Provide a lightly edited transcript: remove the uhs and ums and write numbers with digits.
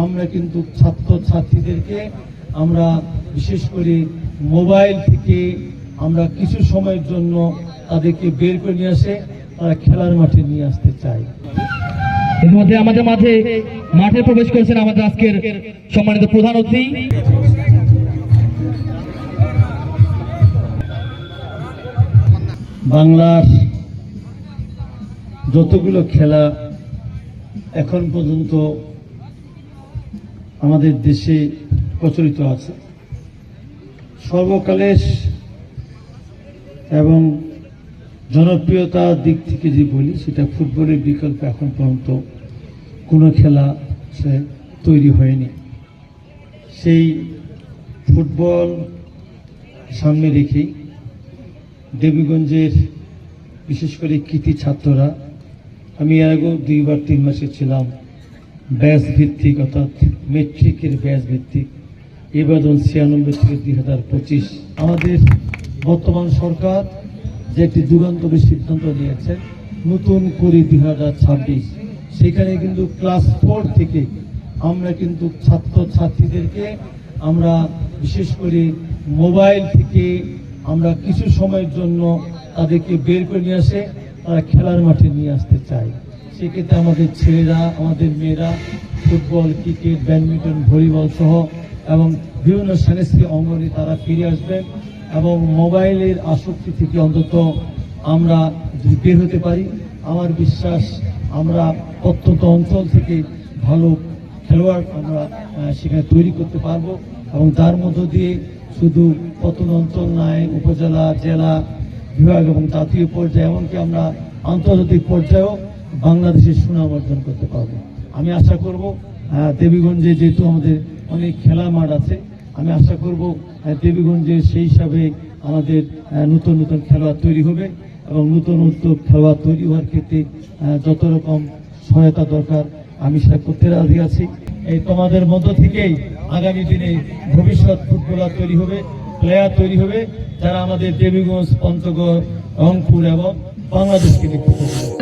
আমরা কিন্তু ছাত্রছাত্রীদেরকে আমরা বিশেষ করে মোবাইল থেকে আমরা কিছু সময়ের জন্য তাদেরকে বের করে নিয়ে আসে তারা খেলার মাঠে নিয়ে আসতে চাই। এর মধ্যে আমাদের মাঠে প্রবেশ করেছেন আমাদের আজকের সম্মানিত প্রধান অতিথি। বাংলার যতগুলো খেলা এখন পর্যন্ত আমাদের দেশে প্রচলিত আছে, সর্বকালের এবং জনপ্রিয়তার দিক থেকে যে বলি সেটা ফুটবলের বিকল্প এখন পর্যন্ত কোনো খেলা সে তৈরি হয়নি। সেই ফুটবল সামনে রেখেই দেবীগঞ্জের বিশেষ করে কৃতি ছাত্ররা, আমি এর আগেও 2 বার 3 মাসে ছিলাম ব্যাচ ভিত্তিক অর্থাৎ মেট্রিকের ব্যাচ ভিত্তিক এবাদন 96 থেকে 2025 আমাদের বর্তমান সরকার যে একটি যুগান্তরী সিদ্ধান্ত নিয়েছে নতুন করে 2026 সেখানে কিন্তু ক্লাস 4 থেকে আমরা কিন্তু ছাত্রছাত্রীদেরকে আমরা বিশেষ করে মোবাইল থেকে আমরা কিছু সময়ের জন্য তাদেরকে বের করে নিয়ে আসে তারা খেলার মাঠে নিয়ে আসতে চাই। সেক্ষেত্রে আমাদের ছেলেরা আমাদের মেয়েরা ফুটবল, ক্রিকেট, ব্যাডমিন্টন, ভলিবল সহ এবং বিভিন্ন সাংস্কৃতিক অঙ্গনে তারা ফিরে আসবেন এবং মোবাইলের আসক্তি থেকে অন্তত আমরা যদি বের হতে পারি, আমার বিশ্বাস আমরা প্রত্যন্ত অঞ্চল থেকে ভালো খেলোয়াড় আমরা সেখানে তৈরি করতে পারবো এবং তার মধ্য দিয়ে শুধু প্রত্যন্ত অঞ্চল নয়, উপজেলা, জেলা, বিভাগ এবং জাতীয় পর্যায়ে এমনকি আমরা আন্তর্জাতিক পর্যায়েও বাংলাদেশের সুনাম অর্জন করতে পারবো। আমি আশা করব দেবীগঞ্জে যেহেতু আমাদের অনেক খেলা মাঠ আছে, আমি আশা করব দেবীগঞ্জে সেই হিসাবে আমাদের নতুন নতুন খেলোয়াড় তৈরি হবে এবং নতুন নতুন খেলোয়াড় তৈরি হওয়ার ক্ষেত্রে যত রকম সহায়তা দরকার আমি সেটা করতে রাজি আছি। এই তোমাদের মধ্য থেকেই আগামী দিনে ভবিষ্যৎ ফুটবলার তৈরি হবে, প্লেয়ার তৈরি হবে যারা আমাদের দেবীগঞ্জ, পঞ্চগড়, রংপুর এবং বাংলাদেশকে নেতৃত্ব দেবে।